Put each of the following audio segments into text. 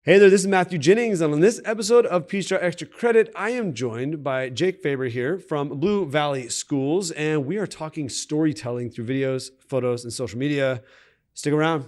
Hey there, this is Matthew Jennings, and on this episode of Peachjar Extra Credit, I am joined by Jake Faber here from Blue Valley Schools, and we are talking storytelling through videos, photos, and social media. Stick around.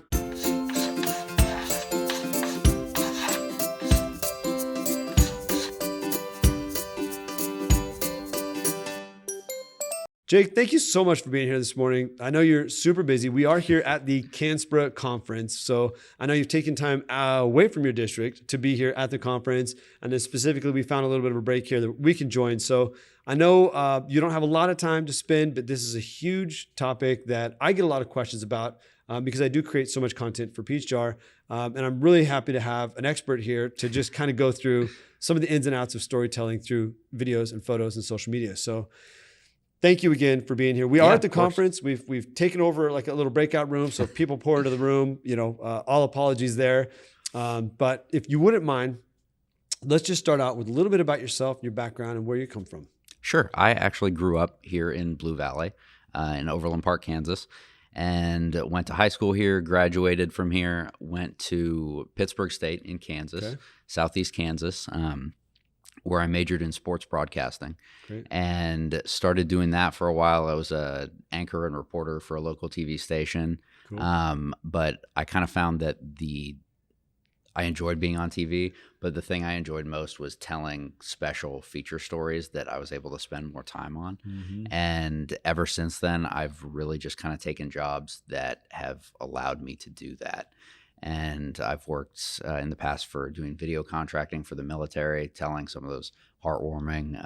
Jake, thank you so much for being here this morning. I know you're super busy. We are here at the Canspra conference, so I know you've taken time away from your district to be here at the conference, and then specifically we found a little bit of a break here that we can join. So I know you don't have a lot of time to spend, but this is a huge topic that I get a lot of questions about because I do create so much content for Peachjar, and I'm really happy to have an expert here to just kind of go through some of the ins and outs of storytelling through videos and photos and social media. So thank you again for being here. We are at the conference. We've taken over like a little breakout room. So if people pour into the room, all apologies there. But if you wouldn't mind, let's just start out with a little bit about yourself, your background, and where you come from. Sure. I actually grew up here in Blue Valley, in Overland Park, Kansas, and went to high school here, graduated from here, went to Pittsburgh State in Kansas, Southeast Kansas, where I majored in sports broadcasting. Great. And started doing that for a while. I was an anchor and reporter for a local TV station. Cool. But I kind of found that I enjoyed being on TV, but the thing I enjoyed most was telling special feature stories that I was able to spend more time on. Mm-hmm. And ever since then, I've really just kind of taken jobs that have allowed me to do that. And I've worked in the past for doing video contracting for the military, telling some of those heartwarming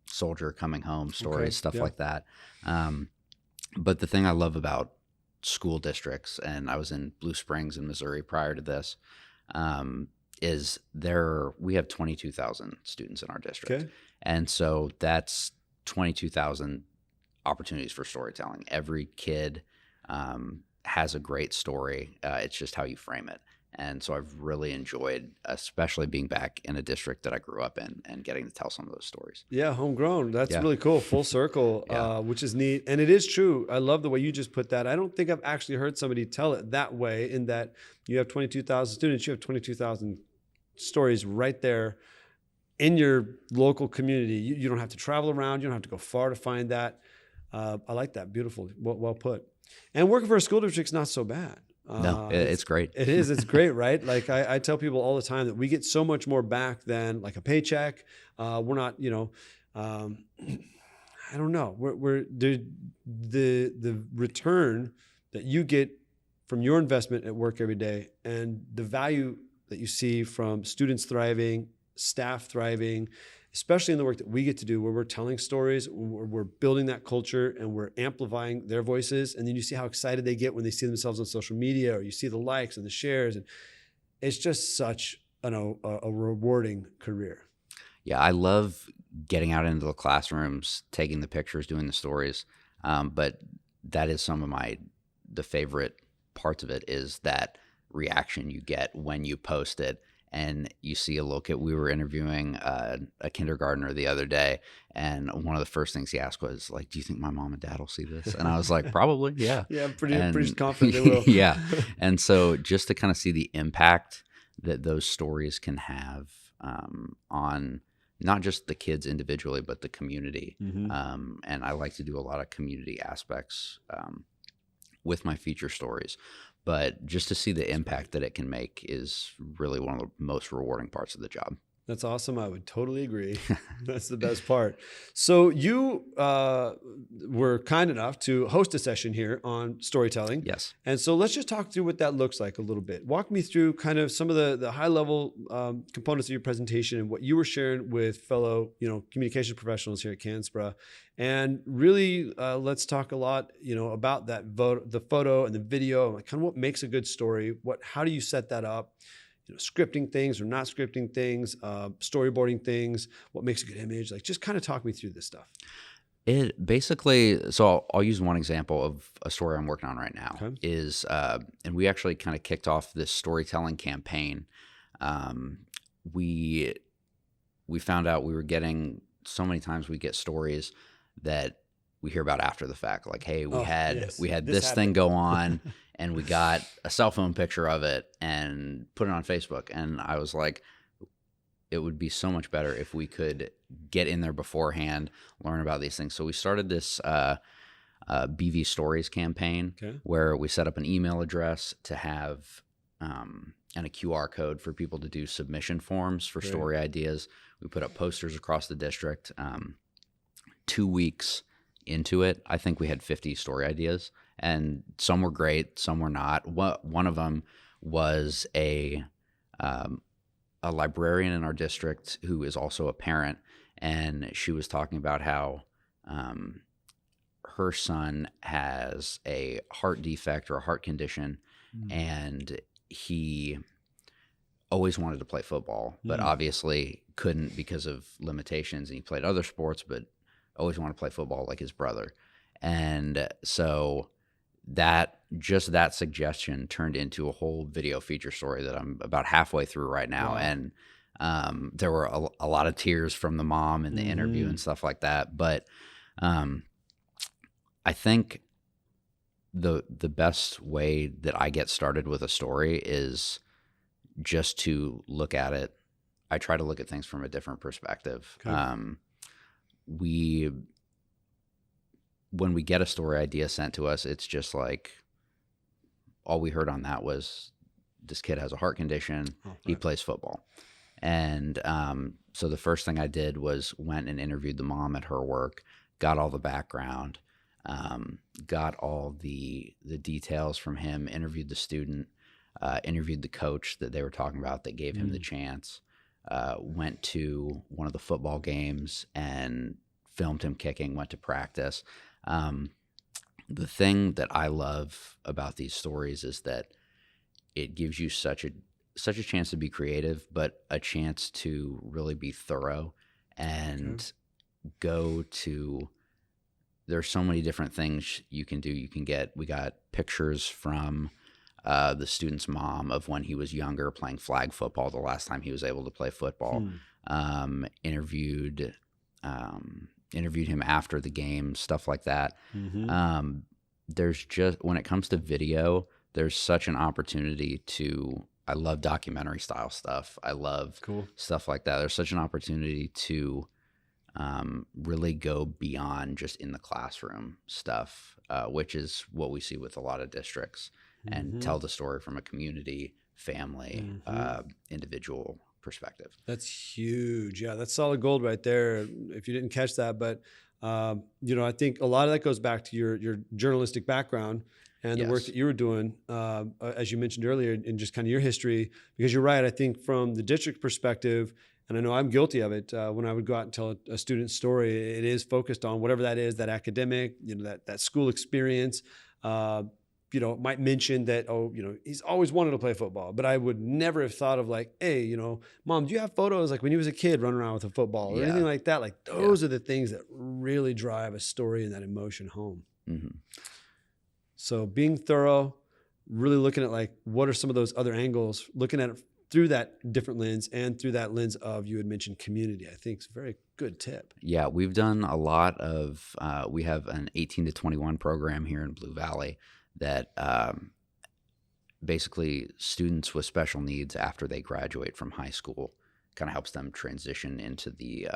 soldier coming home stories, stuff like that. But the thing I love about school districts, and I was in Blue Springs in Missouri prior to this, is we have 22,000 students in our district. Okay. And so that's 22,000 opportunities for storytelling. Every kid has a great story. It's just how you frame it. And so I've really enjoyed, especially being back in a district that I grew up in and getting to tell some of those stories. Yeah, homegrown. That's really cool. Full circle, which is neat. And it is true. I love the way you just put that. I don't think I've actually heard somebody tell it that way, in that you have 22,000 students, you have 22,000 stories right there in your local community. You don't have to travel around. You don't have to go far to find that. I like that. Beautiful. Well put. And working for a school district's not so bad. No, it's great. It is. It's great, right? Like I tell people all the time that we get so much more back than like a paycheck. We're not, I don't know. We're the return that you get from your investment at work every day, and the value that you see from students thriving, staff thriving, especially in the work that we get to do, where we're telling stories, we're building that culture, and we're amplifying their voices. And then you see how excited they get when they see themselves on social media, or you see the likes and the shares. And it's just such a rewarding career. Yeah, I love getting out into the classrooms, taking the pictures, doing the stories. But that is some of the favorite parts of it, is that reaction you get when you post it. And you see a little kid. We were interviewing a kindergartner the other day, and one of the first things he asked was like, "Do you think my mom and dad will see this?" And I was like, "Probably, yeah." Yeah, I'm pretty confident they will. Yeah, and so just to kind of see the impact that those stories can have on not just the kids individually, but the community. Mm-hmm. And I like to do a lot of community aspects with my feature stories. But just to see the impact that it can make is really one of the most rewarding parts of the job. That's awesome. I would totally agree. That's the best part. So you were kind enough to host a session here on storytelling. Yes. And so let's just talk through what that looks like a little bit. Walk me through kind of some of the high level components of your presentation and what you were sharing with fellow, communication professionals here at Canspra. And really, let's talk a lot, about the photo and the video, and kind of what makes a good story. How do you set that up? Scripting things or not scripting things, storyboarding things, what makes a good image? Like, just kind of talk me through this stuff. It basically, so I'll use one example of a story I'm working on right now. Okay. And we actually kind of kicked off this storytelling campaign. We found out we were getting, so many times we get stories that we hear about after the fact, like, hey, we had this thing go on, and we got a cell phone picture of it and put it on Facebook. And I was like, it would be so much better if we could get in there beforehand, learn about these things. So we started this BV Stories campaign where we set up an email address to have and a QR code for people to do submission forms for story ideas. We put up posters across the district. 2 weeks into it, I think we had 50 story ideas, and some were great, some were not. One of them was a librarian in our district who is also a parent, and she was talking about how her son has a heart defect or a heart condition, and he always wanted to play football, but obviously couldn't because of limitations, and he played other sports, but always wanted to play football like his brother. And so that suggestion turned into a whole video feature story that I'm about halfway through right now. Wow. And there were a lot of tears from the mom in the interview and stuff like that. But I think the best way that I get started with a story is just to look at it. I try to look at things from a different perspective. Okay. When we get a story idea sent to us, it's just like, all we heard on that was this kid has a heart condition. Oh, right. He plays football. And so the first thing I did was went and interviewed the mom at her work, got all the background, got all the details from him, interviewed the student, interviewed the coach that they were talking about that gave him the chance, went to one of the football games and filmed him kicking, went to practice. The thing that I love about these stories is that it gives you such a chance to be creative, but a chance to really be thorough and go to. There's so many different things you can do. We got pictures from the student's mom of when he was younger playing flag football, the last time he was able to play football. Interviewed him after the game, stuff like that. There's just, when it comes to video, there's such an opportunity I love documentary style stuff. I love stuff like that. There's such an opportunity to really go beyond just in the classroom stuff, which is what we see with a lot of districts, and tell the story from a community, family, individual perspective. That's huge. Yeah, that's solid gold right there. If you didn't catch that, but I think a lot of that goes back to your journalistic background and the work that you were doing, as you mentioned earlier, in just kind of your history. Because you're right. I think from the district perspective, and I know I'm guilty of it, when I would go out and tell a student's story, it is focused on whatever that is, that academic, that school experience. Might mention that, he's always wanted to play football, but I would never have thought of like, hey, Mom, do you have photos like when you was a kid running around with a football or anything like that? Like those are the things that really drive a story and that emotion home. So being thorough, really looking at like, what are some of those other angles, looking at it through that different lens and through that lens of, you had mentioned community, I think is a very good tip. Yeah, we've done a lot of, we have an 18 to 21 program here in Blue Valley that basically students with special needs after they graduate from high school kind of helps them transition into the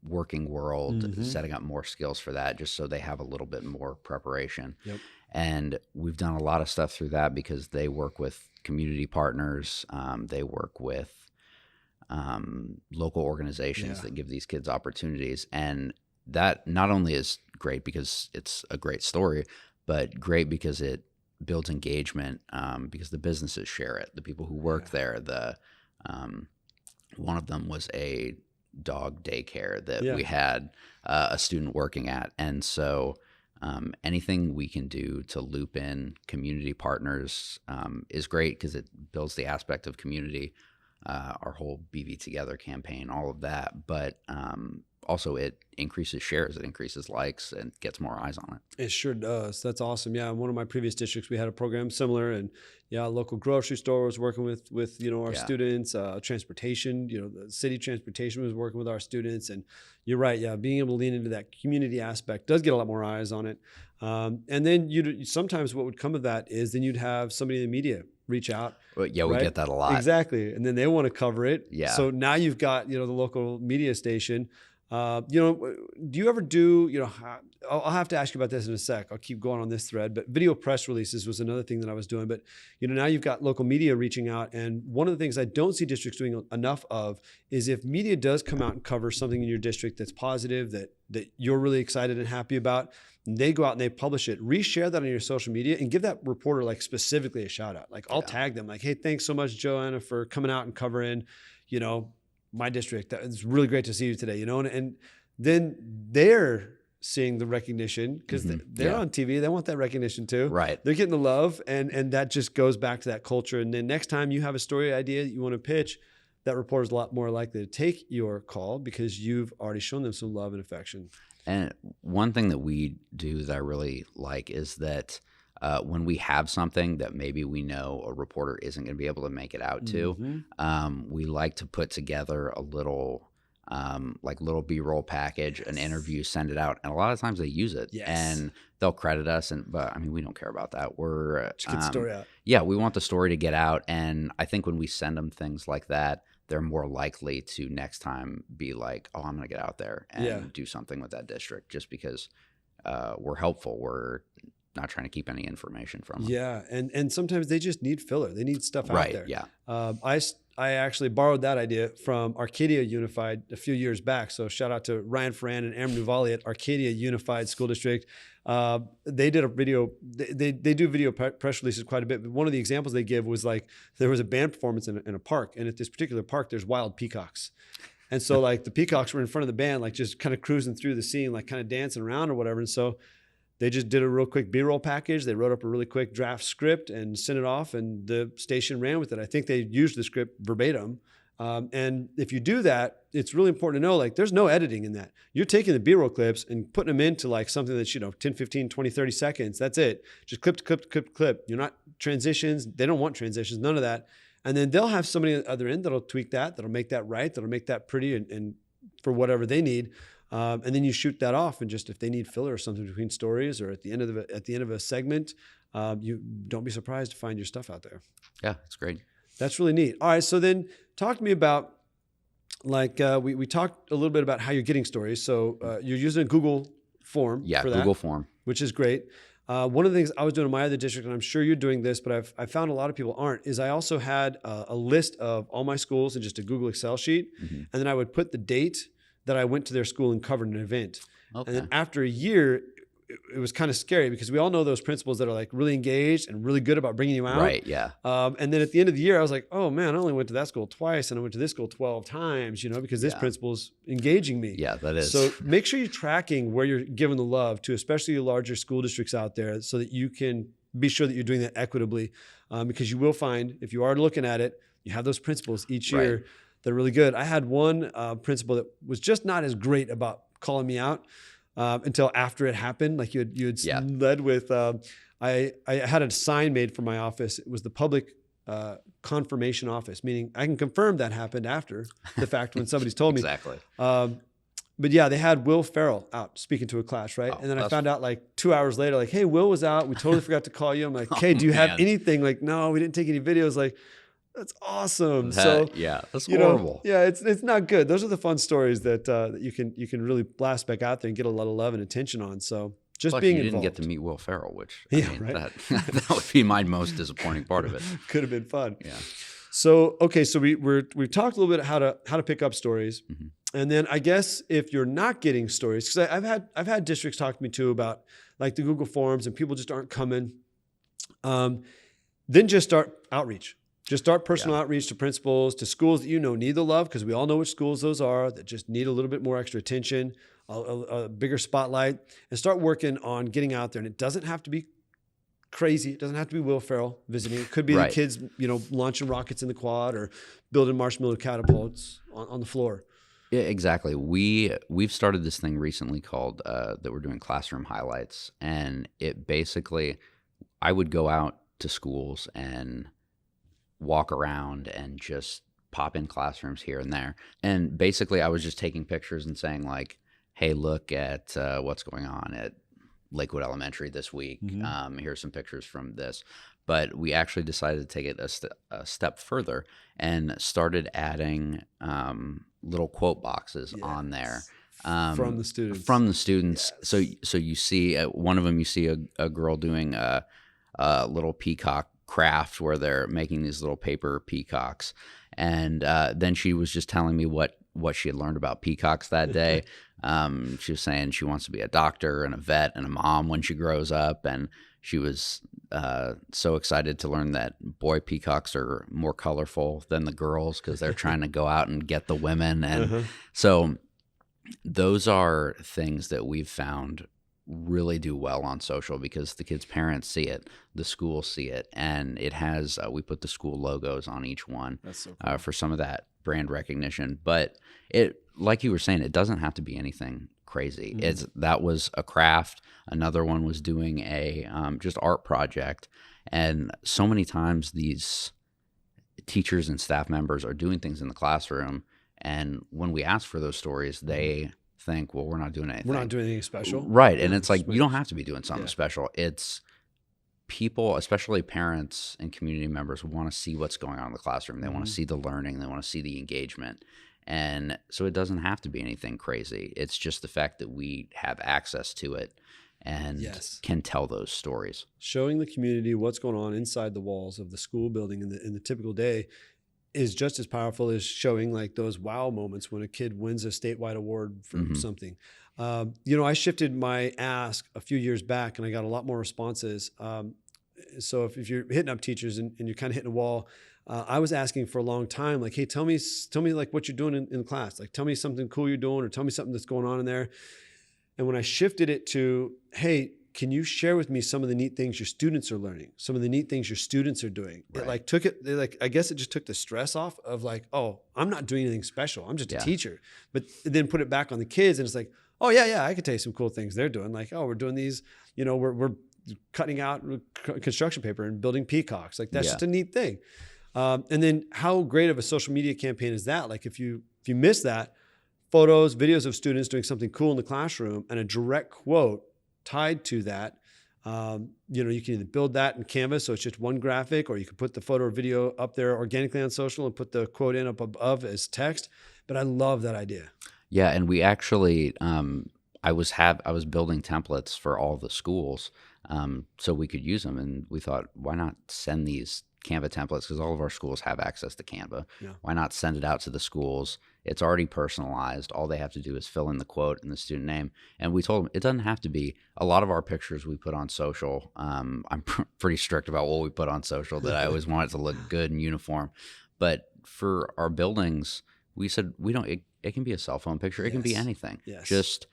working world, setting up more skills for that, just so they have a little bit more preparation. And we've done a lot of stuff through that because they work with community partners. They work with local organizations that give these kids opportunities. And that not only is great because it's a great story, but great because it builds engagement, because the businesses share it. The people who work there, one of them was a dog daycare that we had a student working at. And so anything we can do to loop in community partners is great because it builds the aspect of community, our whole BV Together campaign, all of that. But also it increases shares, it increases likes, and gets more eyes on it. It sure does. That's awesome. Yeah, in one of my previous districts, we had a program similar, and yeah, a local grocery store was working with our students. Transportation, the city transportation was working with our students, and you're right. Yeah, being able to lean into that community aspect does get a lot more eyes on it. And then sometimes what would come of that is then you'd have somebody in the media reach out. Well, yeah, we right? get that a lot. Exactly, and then they want to cover it. Yeah. So now you've got the local media station. Do you ever do, I'll have to ask you about this in a sec. I'll keep going on this thread, but video press releases was another thing that I was doing. But, now you've got local media reaching out. And one of the things I don't see districts doing enough of is if media does come out and cover something in your district that's positive, that you're really excited and happy about, and they go out and they publish it, reshare that on your social media and give that reporter like specifically a shout out. Like I'll tag them like, hey, thanks so much, Joanna, for coming out and covering, my district. It's really great to see you today, and then they're seeing the recognition because they're on TV. They want that recognition too. Right. They're getting the love, and that just goes back to that culture. And then next time you have a story idea that you want to pitch, that reporter is a lot more likely to take your call because you've already shown them some love and affection. And one thing that we do that I really like is that when we have something that maybe we know a reporter isn't going to be able to make it out to, we like to put together a little little B-roll package, an interview, send it out, and a lot of times they use it, and they'll credit us. But I mean, we don't care about that. We're just get the story out. Yeah, we want the story to get out, and I think when we send them things like that, they're more likely to next time be like, "Oh, I'm going to get out there and do something with that district," just because we're helpful. We're not trying to keep any information from them. Yeah, and sometimes they just need filler. They need stuff out there. Yeah. I actually borrowed that idea from Arcadia Unified a few years back. So shout out to Ryan Ferran and Aaron Nuvali at Arcadia Unified School District. They did a video. They do video press releases quite a bit. But one of the examples they give was like there was a band performance in a park, and at this particular park, there's wild peacocks. And so like the peacocks were in front of the band, like just kind of cruising through the scene, like kind of dancing around or whatever. And so they just did a real quick B-roll package. They wrote up a really quick draft script and sent it off, and the station ran with it. I think they used the script verbatim. And if you do that, it's really important to know, like, there's no editing in that. You're taking the B-roll clips and putting them into like something that's, 10, 15, 20, 30 seconds. That's it. Just clip to clip to clip to clip. You're not transitions. They don't want transitions, none of that. And then they'll have somebody at the other end that'll tweak that, that'll make that right, that'll make that pretty and for whatever they need. And then you shoot that off, and just if they need filler or something between stories or at the end of a segment, you don't be surprised to find your stuff out there. Yeah, it's great. That's really neat. All right, so then talk to me about we talked a little bit about how you're getting stories. So you're using a Google form. Yeah, for that, Google form, which is great. One of the things I was doing in my other district, and I'm sure you're doing this, but I found a lot of people aren't, is I also had a list of all my schools in just a Google Excel sheet, and then I would put the date that I went to their school and covered an event. Okay. And then after a year, it was kind of scary because we all know those principals that are like really engaged and really good about bringing you out. Right, yeah. And then at the end of the year, I was like, oh man, I only went to that school twice and I went to this school 12 times, because this principal's engaging me. Yeah, that is. So make sure you're tracking where you're giving the love to, especially your larger school districts out there, so that you can be sure that you're doing that equitably. Because you will find, if you are looking at it, you have those principals each year. Right. They're really good. I had one principal that was just not as great about calling me out until after it happened. Like you had led with, I had a sign made for my office. It was the public confirmation office, meaning I can confirm that happened after the fact when somebody's told me. Exactly. But yeah, they had Will Farrell out speaking to a class, right? And then I found out like 2 hours later, like, hey, Will was out. We totally forgot to call you. I'm like, hey, do you have anything? Like, no, we didn't take any videos. Like, that's awesome. That's horrible. It's not good. Those are the fun stories that you can really blast back out there and get a lot of love and attention on. So just Plus being you involved. didn't get to meet Will Ferrell, which right? that would be my most disappointing part of it. Could have been fun. Yeah. So okay, so we've talked a little bit how to pick up stories, and then I guess if you're not getting stories, because I've had districts talk to me too about like the Google Forms and people just aren't coming. Then just start outreach. Just start personal outreach to principals, to schools that need the love, because we all know which schools those are that just need a little bit more extra attention, a bigger spotlight, and start working on getting out there. And it doesn't have to be crazy. It doesn't have to be Will Ferrell visiting. It could be the kids, launching rockets in the quad or building marshmallow catapults on the floor. Yeah, exactly. We've started this thing recently called that we're doing classroom highlights, and it basically I would go out to schools and walk around and just pop in classrooms here and there, and basically I was just taking pictures and saying like, "Hey, look at what's going on at Lakewood Elementary this week. Here's some pictures from this." But we actually decided to take it a step further and started adding little quote boxes on there From the students. From the students. Yes. So you see one of them, you see a girl doing a little peacock craft where they're making these little paper peacocks, and then she was just telling me what she had learned about peacocks that day. She was saying she wants to be a doctor and a vet and a mom when she grows up, and she was so excited to learn that boy peacocks are more colorful than the girls because they're trying to go out and get the women. And so those are things that we've found really do well on social because the kids' parents see it, the schools see it, and it has we put the school logos on each one. That's so cool. For some of that brand recognition. But it, like you were saying, it doesn't have to be anything crazy. That was a craft. Another one was doing a just art project, and so many times these teachers and staff members are doing things in the classroom, and when we ask for those stories, they think, well, we're not doing anything. We're not doing anything special. Right. And it's like, you don't have to be doing something special. It's people, especially parents and community members, want to see what's going on in the classroom. They want to see the learning. They want to see the engagement. And so it doesn't have to be anything crazy. It's just the fact that we have access to it and can tell those stories. Showing the community what's going on inside the walls of the school building in the typical day is just as powerful as showing like those wow moments when a kid wins a statewide award for something. I shifted my ask a few years back and I got a lot more responses. So if you're hitting up teachers and you're kind of hitting a wall, I was asking for a long time, like, hey, tell me like what you're doing in class. Like, tell me something cool you're doing or tell me something that's going on in there. And when I shifted it to, hey, can you share with me some of the neat things your students are learning, some of the neat things your students are doing? Right. I guess it just took the stress off of like, oh, I'm not doing anything special. I'm just a teacher. But then put it back on the kids and it's like, oh yeah, I could tell you some cool things they're doing. Like, oh, we're doing these, we're cutting out construction paper and building peacocks. Like that's just a neat thing. And then how great of a social media campaign is that? Like if you miss that, photos, videos of students doing something cool in the classroom and a direct quote tied to that, you can either build that in Canvas, so it's just one graphic, or you can put the photo or video up there organically on social and put the quote in up above as text. But I love that idea. Yeah, and we actually, I was building templates for all the schools, so we could use them, and we thought, why not send these Canva templates, because all of our schools have access to Canva. Why not send it out to the schools? It's already personalized. All they have to do is fill in the quote and the student name. And we told them it doesn't have to be. A lot of our pictures we put on social. I'm pretty strict about what we put on social, that I always want it to look good and uniform. But for our buildings, we said it can be a cell phone picture. It can be anything. Just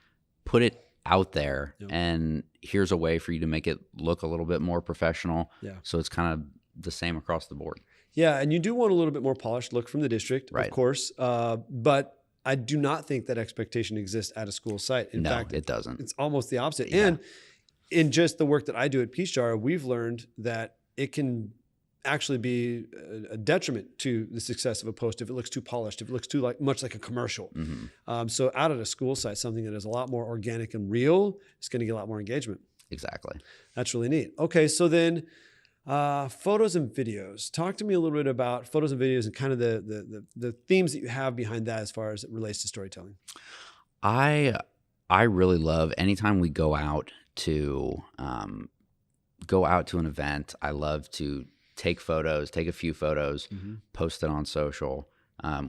put it out there, and here's a way for you to make it look a little bit more professional. So it's kind of the same across the board. Yeah, and you do want a little bit more polished look from the district, right, of course. But I do not think that expectation exists at a school site. In fact, it doesn't. It's almost the opposite. And in just the work that I do at Peachjar, we've learned that it can actually be a detriment to the success of a post if it looks too polished, if it looks too much like a commercial. So out at a school site, something that is a lot more organic and real is going to get a lot more engagement. Exactly. That's really neat. Okay, so then photos and videos. Talk to me a little bit about photos and videos and kind of the themes that you have behind that as far as it relates to storytelling. I really love anytime we go out to an event. I love to take a few photos, post it on social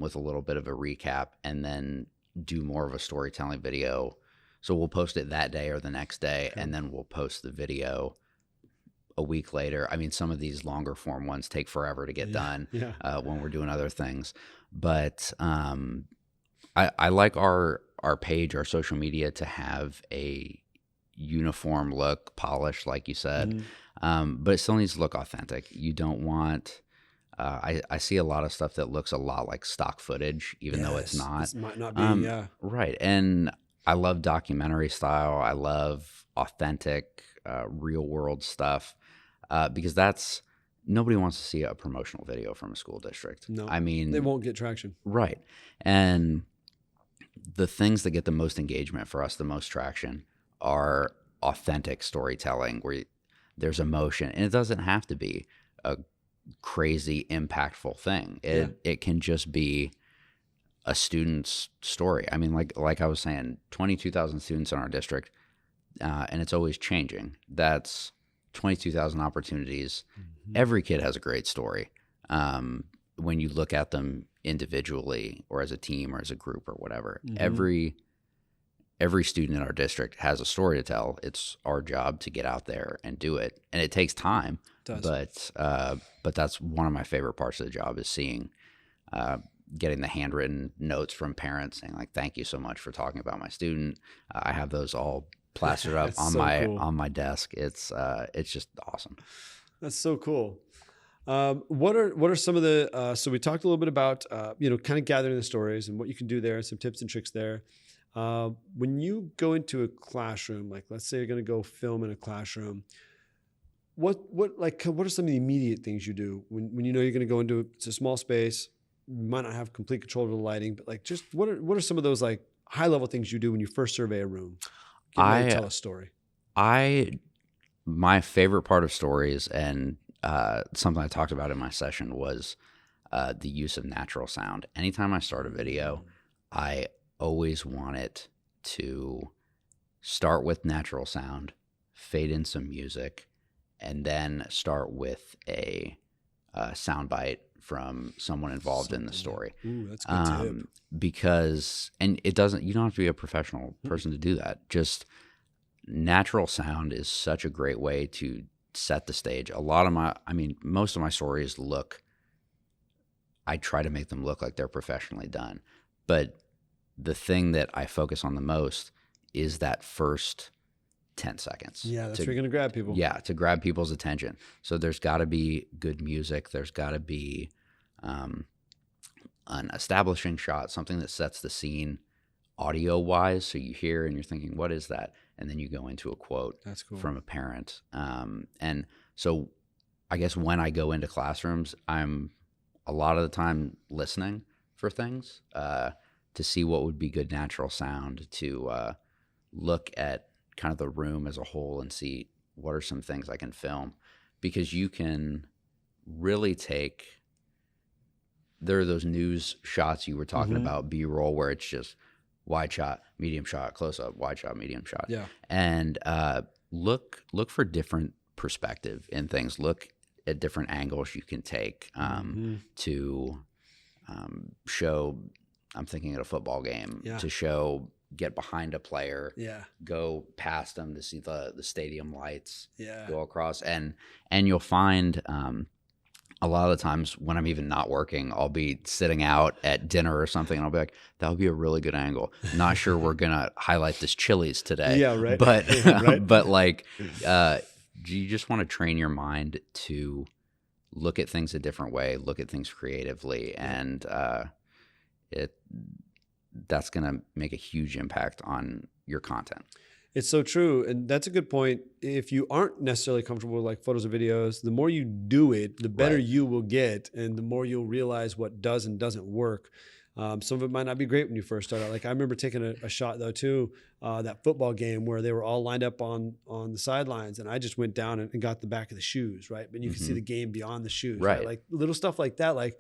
with a little bit of a recap, and then do more of a storytelling video. So we'll post it that day or the next day, and then we'll post the video a week later. I mean, some of these longer form ones take forever to get done when we're doing other things. But I like our page, our social media, to have a uniform look, polished, like you said. But it still needs to look authentic. You don't want I see a lot of stuff that looks a lot like stock footage, even though it's not. This might not be, yeah. Right. And I love documentary style. I love authentic, real world stuff because nobody wants to see a promotional video from a school district. No, I mean, they won't get traction. Right. And the things that get the most engagement for us, the most traction, are authentic storytelling where there's emotion. And it doesn't have to be a crazy impactful thing. It can just be a student's story. I mean, like I was saying, 22,000 students in our district, and it's always changing. That's 22,000 opportunities. Mm-hmm. Every kid has a great story. When you look at them individually or as a team or as a group or whatever, mm-hmm. every student in our district has a story to tell. It's our job to get out there and do it. And it takes time. It does. But that's one of my favorite parts of the job is seeing, getting the handwritten notes from parents saying like, thank you so much for talking about my student. I have those all plastered up on on my desk. It's just awesome. That's so cool. What are some of the, so we talked a little bit about, kind of gathering the stories and what you can do there and some tips and tricks there. When you go into a classroom, like let's say you're going to go film in a classroom, what are some of the immediate things you do when you know you're going to go into it's a small space, you might not have complete control of the lighting, but like just what are some of those like high level things you do when you first survey a room? Tell a story. My favorite part of stories and something I talked about in my session was the use of natural sound. Anytime I start a video, I always want it to start with natural sound, fade in some music, and then start with a sound bite from someone involved in the story. Ooh, that's a good tip. Because, and you don't have to be a professional person to do that. Just natural sound is such a great way to set the stage. Most of my stories I try to make them look like they're professionally done. But the thing that I focus on the most is that first 10 seconds. Yeah, that's where you're going to grab people. Yeah, to grab people's attention. So there's got to be good music. There's got to be an establishing shot, something that sets the scene audio-wise. So you hear and you're thinking, what is that? And then you go into a quote from a parent. And so I guess when I go into classrooms, I'm a lot of the time listening for things to see what would be good natural sound, to look at kind of the room as a whole and see what are some things I can film. Because you can really there are those news shots you were talking about, B-roll, where it's just wide shot, medium shot, close up, wide shot, medium shot. Yeah. And look for different perspective in things. Look at different angles you can take to show. I'm thinking at a football game to show. Get behind a player. Yeah. Go past them to see the stadium lights. Yeah. Go across, and you'll find. A lot of the times when I'm even not working, I'll be sitting out at dinner or something, and I'll be like, that would be a really good angle. Not sure we're going to highlight this Chili's today. Yeah, right. But, right. But like, you just want to train your mind to look at things a different way, look at things creatively, and that's going to make a huge impact on your content. It's so true. And that's a good point. If you aren't necessarily comfortable with like photos or videos, the more you do it, the better you will get. And the more you'll realize what does and doesn't work. Some of it might not be great when you first start out. Like I remember taking a shot though too, that football game where they were all lined up on the sidelines, and I just went down and got the back of the shoes, right? But you can see the game beyond the shoes, right? Like little stuff like that, like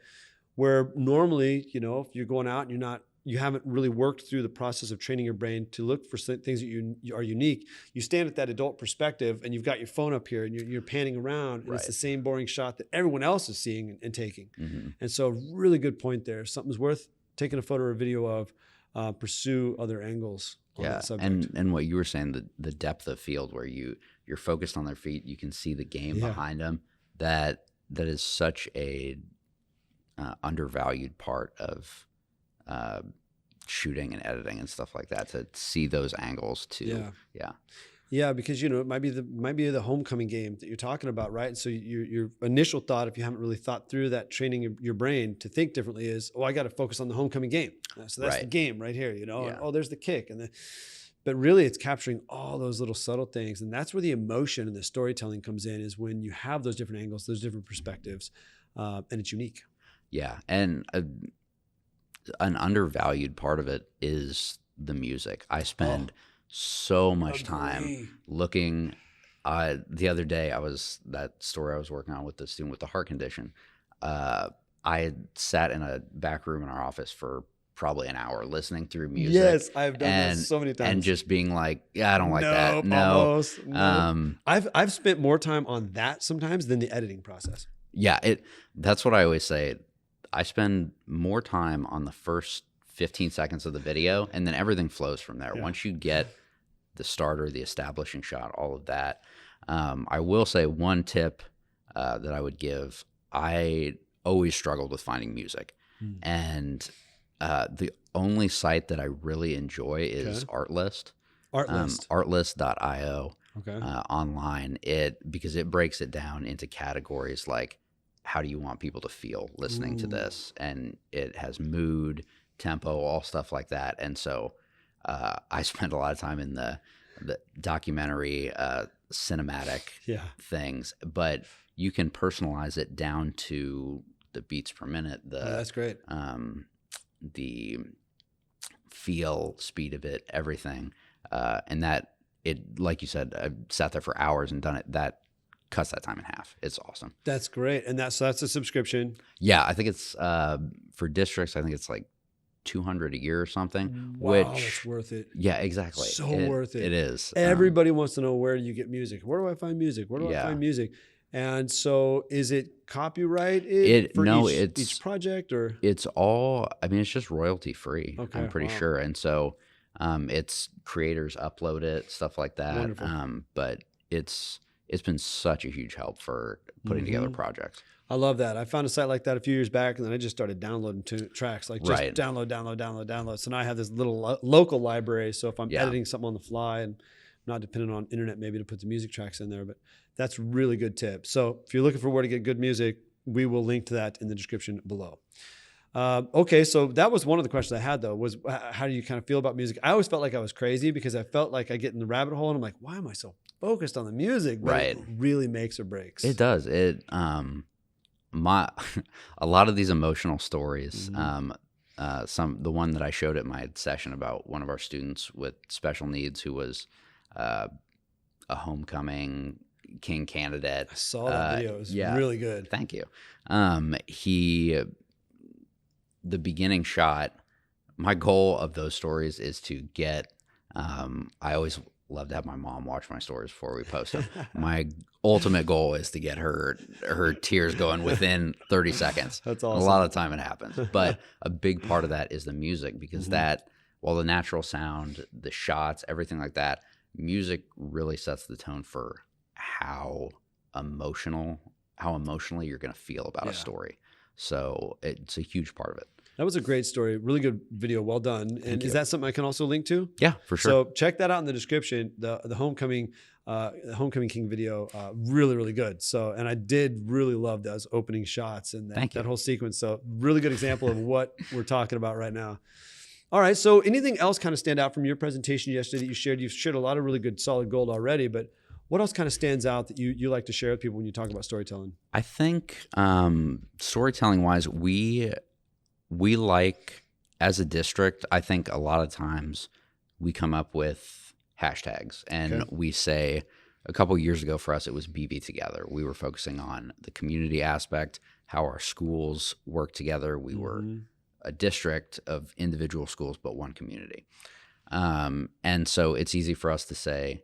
where normally, if you're going out and you haven't really worked through the process of training your brain to look for things that you are unique. You stand at that adult perspective and you've got your phone up here and you're panning around and it's the same boring shot that everyone else is seeing and taking. And so really good point there. If something's worth taking a photo or a video of, pursue other angles on that subject. And what you were saying, the depth of field where you're focused on their feet, you can see the game behind them. That is such a undervalued part of shooting and editing and stuff like that, to see those angles too. Yeah, because it might be the homecoming game that you're talking about, right? And so your initial thought, if you haven't really thought through that, training your brain to think differently, is, oh, I got to focus on the homecoming game. So that's the Right. game right here, Yeah. and oh, there's the kick, but really it's capturing all those little subtle things, and that's where the emotion and the storytelling comes in. Is when you have those different angles, those different perspectives, and it's unique. Yeah, and an undervalued part of it is the music. I spend so much time looking. The other day, that story I was working on with the student with the heart condition. I had sat in a back room in our office for probably an hour listening through music. Yes, I've done that so many times, and just being like, yeah, I don't like that. No, almost, no. I've spent more time on that sometimes than the editing process. Yeah, that's what I always say. I spend more time on the first 15 seconds of the video, and then everything flows from there. Yeah. Once you get the starter, the establishing shot, all of that. I will say one tip that I would give. I always struggled with finding music, and the only site that I really enjoy is Artlist. Artlist.io. Online, because it breaks it down into categories like, how do you want people to feel listening to this? And it has mood, tempo, all stuff like that. And so I spend a lot of time in the documentary, cinematic things, but you can personalize it down to the beats per minute. That's great. The feel, speed of it, everything. And that, like you said, I've sat there for hours and done it. That cuts that time in half. It's awesome. That's great. And that's a subscription. Yeah, I think it's for districts. I think it's like $200 a year or something. Wow, that's worth it. Yeah, exactly. So worth it. It is. Everybody wants to know, where do you get music? Where do I find music? Where do I find music? And so, is it copyrighted for each project, or it's all? I mean, it's just royalty free. Okay, I'm pretty sure. And so, it's creators upload it, stuff like that. Wonderful. But it's been such a huge help for putting together projects. I love that. I found a site like that a few years back, and then I just started downloading tracks, like just download. So now I have this little local library. So if I'm editing something on the fly and not dependent on internet, maybe to put the music tracks in there, but that's a really good tip. So if you're looking for where to get good music, we will link to that in the description below. Okay, so that was one of the questions I had, though, was how do you kind of feel about music? I always felt like I was crazy because I felt like I get in the rabbit hole and I'm like, why am I so focused on the music? But it really makes or breaks. It does. A lot of these emotional stories, the one that I showed at my session about one of our students with special needs who was a homecoming king candidate. I saw that video. It was really good. Thank you. The beginning shot, my goal of those stories is to get, I always love to have my mom watch my stories before we post them. My ultimate goal is to get her tears going within 30 seconds. That's awesome. A lot of the time it happens. But a big part of that is the music, because while the natural sound, the shots, everything like that, music really sets the tone for how emotionally you're going to feel about a story. So it's a huge part of it. That was a great story. Really good video. Well done. And is that something I can also link to? Yeah, for sure. So check that out in the description. The homecoming king video, really, really good. So, and I did really love those opening shots and that whole sequence. So really good example of what we're talking about right now. All right. So anything else kind of stand out from your presentation yesterday that you shared? You've shared a lot of really good solid gold already, but what else kind of stands out that you like to share with people when you talk about storytelling? I think storytelling wise, we like, as a district, I think a lot of times we come up with hashtags, and we say, a couple of years ago for us, it was BV Together. We were focusing on the community aspect, how our schools work together. We were a district of individual schools, but one community. And so it's easy for us to say,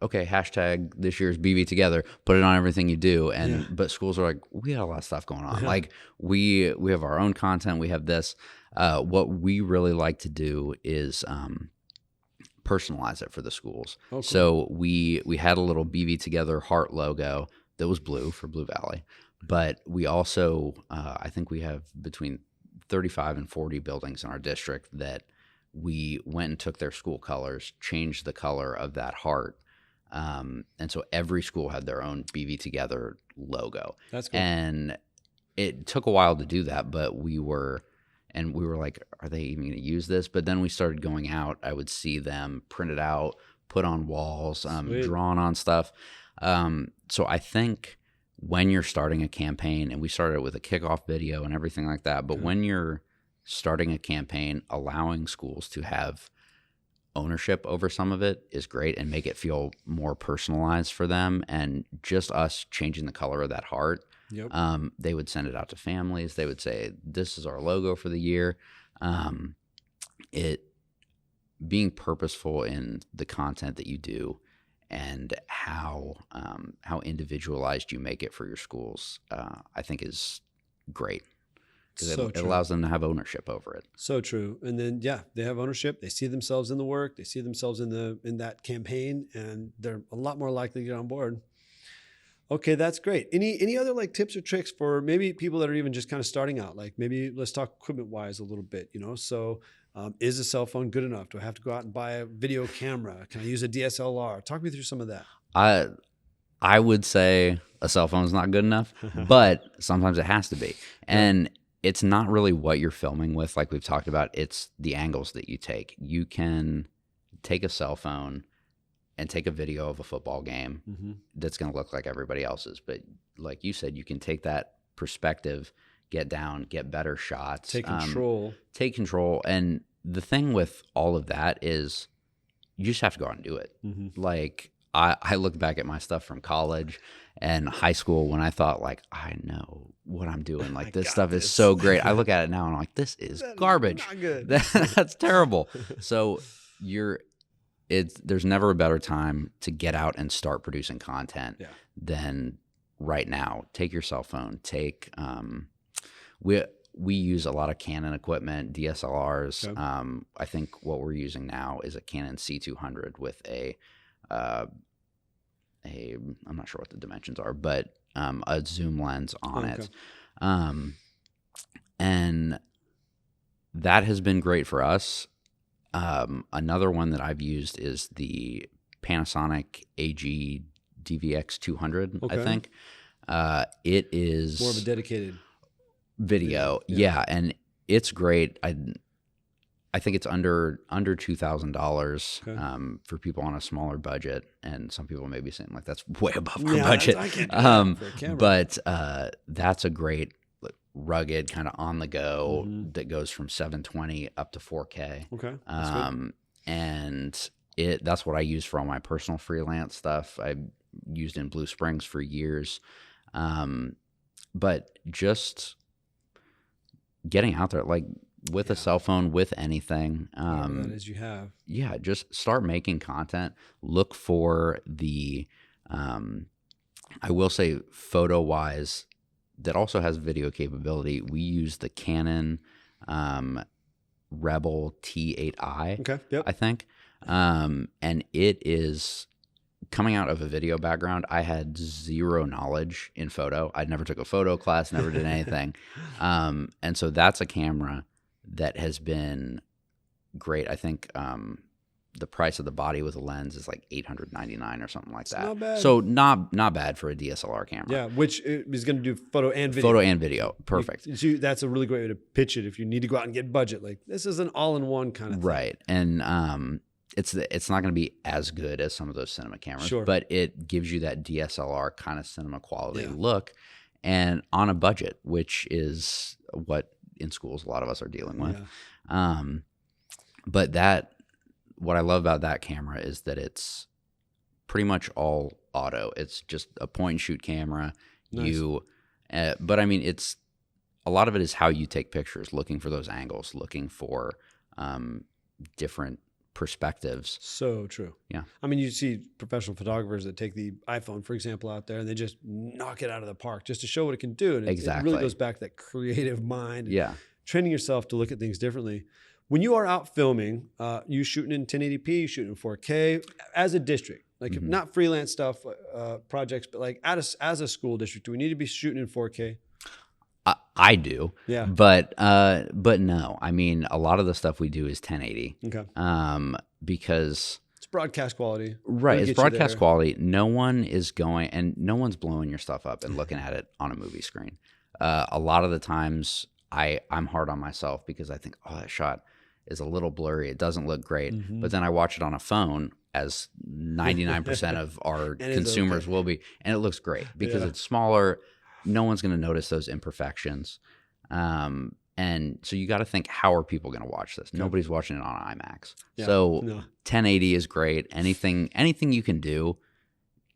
okay, hashtag this year's BV Together, put it on everything you do. But schools are like, we got a lot of stuff going on. Like we have our own content. We have this. What we really like to do is personalize it for the schools. Oh, cool. So we had a little BV Together heart logo that was blue for Blue Valley, but we also, I think we have between 35 and 40 buildings in our district that we went and took their school colors, changed the color of that heart. And so every school had their own BV Together logo. That's cool. And it took a while to do that, but we were like, are they even going to use this? But then we started going out. I would see them printed out, put on walls, drawn on stuff. So I think when you're starting a campaign, and we started with a kickoff video and everything like that, but when you're starting a campaign, allowing schools to have ownership over some of it is great and make it feel more personalized for them. And just us changing the color of that heart, they would send it out to families. They would say, this is our logo for the year. It being purposeful in the content that you do and how individualized you make it for your schools, I think is great. Because it allows them to have ownership over it. So true. And then, they have ownership. They see themselves in the work. They see themselves in that campaign, and they're a lot more likely to get on board. Okay, that's great. Any other like tips or tricks for maybe people that are even just kind of starting out? Like maybe let's talk equipment wise a little bit, So is a cell phone good enough? Do I have to go out and buy a video camera? Can I use a DSLR? Talk me through some of that. I would say a cell phone is not good enough, but sometimes it has to be. And it's not really what you're filming with, like we've talked about. It's the angles that you take. You can take a cell phone and take a video of a football game that's going to look like everybody else's. But like you said, you can take that perspective, get down, get better shots. Take control. Take control. And the thing with all of that is you just have to go out and do it. Like I look back at my stuff from college and high school when I thought like, I know what I'm doing. Like this stuff is so great. I look at it now and I'm like, this is garbage. Not good. That's terrible. So there's never a better time to get out and start producing content than right now. Take your cell phone. Take we use a lot of Canon equipment, DSLRs. Okay. I think what we're using now is a Canon C200 with I'm not sure what the dimensions are, but a zoom lens on it. And that has been great for us. Another one that I've used is the Panasonic AG DVX 200, I think. It is more of a dedicated video. Yeah, and it's great. I think it's under $2,000 for people on a smaller budget, and some people may be saying like that's way above our budget. I can't do that for a camera. But that's a great rugged kind of on the go that goes from 720 up to 4K. Okay, and that's what I use for all my personal freelance stuff. I used in Blue Springs for years, but just getting out there like. With a cell phone, with anything. That is you have. Yeah, just start making content. Look for I will say photo-wise, that also has video capability. We use the Canon Rebel T8i, I think. And it is coming out of a video background. I had zero knowledge in photo. I never took a photo class, never did anything. And so that's a camera that has been great. I think the price of the body with a lens is like $899 or something like that. Not bad. So not bad for a DSLR camera. Yeah, which is going to do photo and video. Photo and video, perfect. That's a really great way to pitch it if you need to go out and get budget. Like this is an all-in-one kind of thing. Right, and it's not going to be as good as some of those cinema cameras, but it gives you that DSLR kind of cinema quality look, and on a budget, which is what in schools a lot of us are dealing with. But what I love about that camera is that it's pretty much all auto. It's just a point and shoot camera. Nice. But I mean, it's a lot of it is how you take pictures, looking for those angles, looking for different perspectives. So true. Yeah. I mean, you see professional photographers that take the iPhone, for example, out there and they just knock it out of the park just to show what it can do. And it really goes back to that creative mind. Yeah. Training yourself to look at things differently. When you are out filming, you shooting in 1080p, shooting in 4K as a district, like not freelance stuff, projects, but like as a school district, do we need to be shooting in 4K? I do. Yeah. But no, I mean, a lot of the stuff we do is 1080. Okay. Because it's broadcast quality. Right. It's broadcast quality. No one is going, and no one's blowing your stuff up and looking at it on a movie screen. A lot of the times I'm hard on myself because I think, oh, that shot is a little blurry. It doesn't look great. But then I watch it on a phone, as 99% of our consumers will be, and it looks great because it's smaller. No one's going to notice those imperfections. And so you got to think, how are people going to watch this? Nobody's watching it on IMAX. Yeah. So 1080 is great. Anything you can do,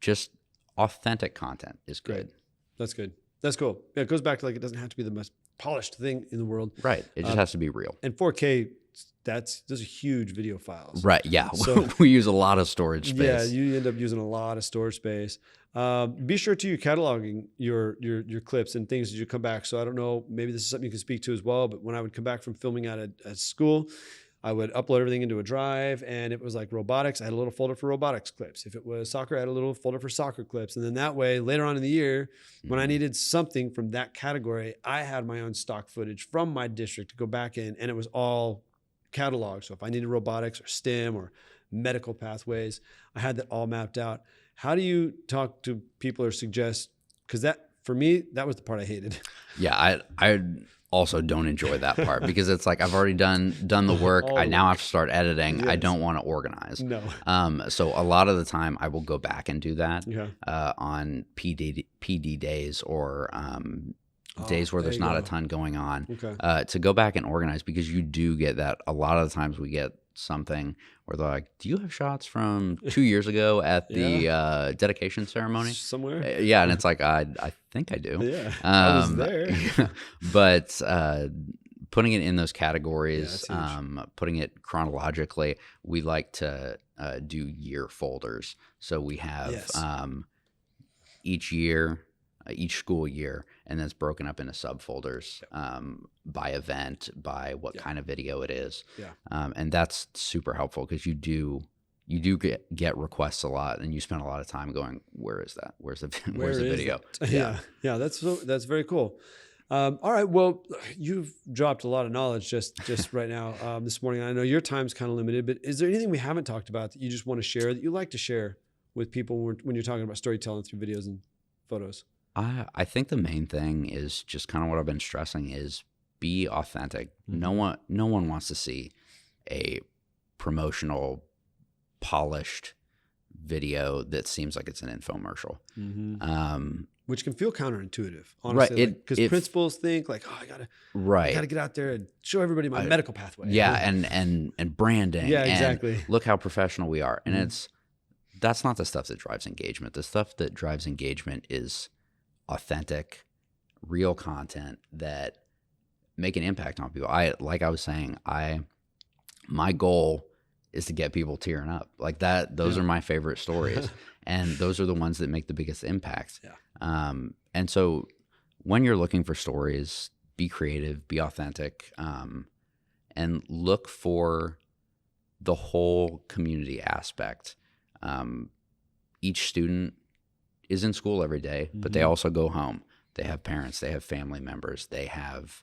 just authentic content is good. Great. That's good. That's cool. Yeah, it goes back to like, it doesn't have to be the most polished thing in the world. Right. It just has to be real. And 4K, those are huge video files. Right. Yeah. So, we use a lot of storage space. Yeah, you end up using a lot of storage space. Be sure to cataloging your clips and things as you come back. So I don't know, maybe this is something you can speak to as well, but when I would come back from filming at school, I would upload everything into a drive, and it was like robotics. I had a little folder for robotics clips. If it was soccer, I had a little folder for soccer clips. And then that way, later on in the year, when I needed something from that category, I had my own stock footage from my district to go back in, and it was all cataloged. So if I needed robotics or STEM or medical pathways, I had that all mapped out. How do you talk to people or suggest? Because that, for me, that was the part I hated. Yeah, I also don't enjoy that part because it's like I've already done the work. I now have to start editing. Yes. I don't want to organize. No. So a lot of the time I will go back and do that Yeah. on PD days or days where there's not a ton going on. Okay. To go back and organize, because you do get that. A lot of the times we get something where they're like, do you have shots from 2 years ago at the dedication ceremony somewhere? Yeah. And it's like, I think I do. Yeah, I was there. But putting it in those categories, putting it chronologically, we like to do year folders. So we have each year, each school year, and then it's broken up into subfolders by event, by what kind of video it is. And that's super helpful because you do get requests a lot, and you spend a lot of time going, where is that? Where's the video? Yeah. That's very cool. All right. Well, you've dropped a lot of knowledge just right now this morning. I know your time's kind of limited, but is there anything we haven't talked about that you just want to share, that you like to share with people when you're talking about storytelling through videos and photos? I think the main thing is just kind of what I've been stressing is be authentic. No one wants to see a promotional, polished video that seems like it's an infomercial. Which can feel counterintuitive, honestly. Right. Because principals think like, oh, I gotta get out there and show everybody my medical pathway. Yeah, and branding. Yeah, exactly. And look how professional we are. And that's not the stuff that drives engagement. The stuff that drives engagement is authentic, real content that make an impact on people. Like I was saying, my goal is to get people tearing up like that. Those are my favorite stories, and those are the ones that make the biggest impact. And so when you're looking for stories, be creative, be authentic, and look for the whole community aspect. Each student is in school every day, but they also go home. They have parents, they have family members, they have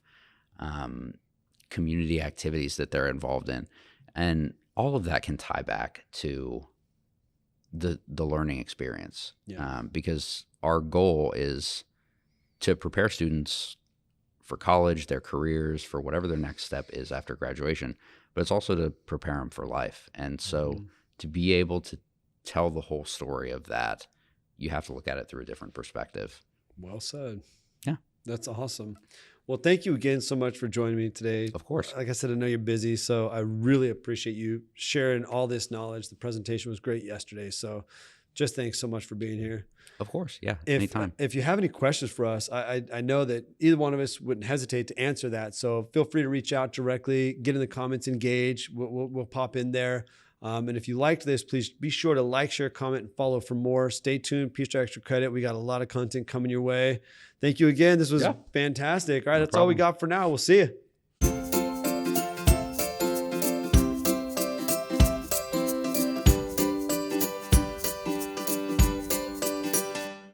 community activities that they're involved in. And all of that can tie back to the learning experience. Because our goal is to prepare students for college, their careers, for whatever their next step is after graduation, but it's also to prepare them for life. And so to be able to tell the whole story of that, you have to look at it through a different perspective. Well said. Yeah. That's awesome. Well, thank you again so much for joining me today. Of course. Like I said, I know you're busy, so I really appreciate you sharing all this knowledge. The presentation was great yesterday, so just thanks so much for being here. Of course. Yeah. Anytime. If you have any questions for us, I know that either one of us wouldn't hesitate to answer that. So feel free to reach out directly, get in the comments, engage. We'll pop in there. And if you liked this, please be sure to like, share, comment, and follow for more. Stay tuned. Peachjar Extra Credit. We got a lot of content coming your way. Thank you again. This was fantastic. All right. That's all we got for now. We'll see you.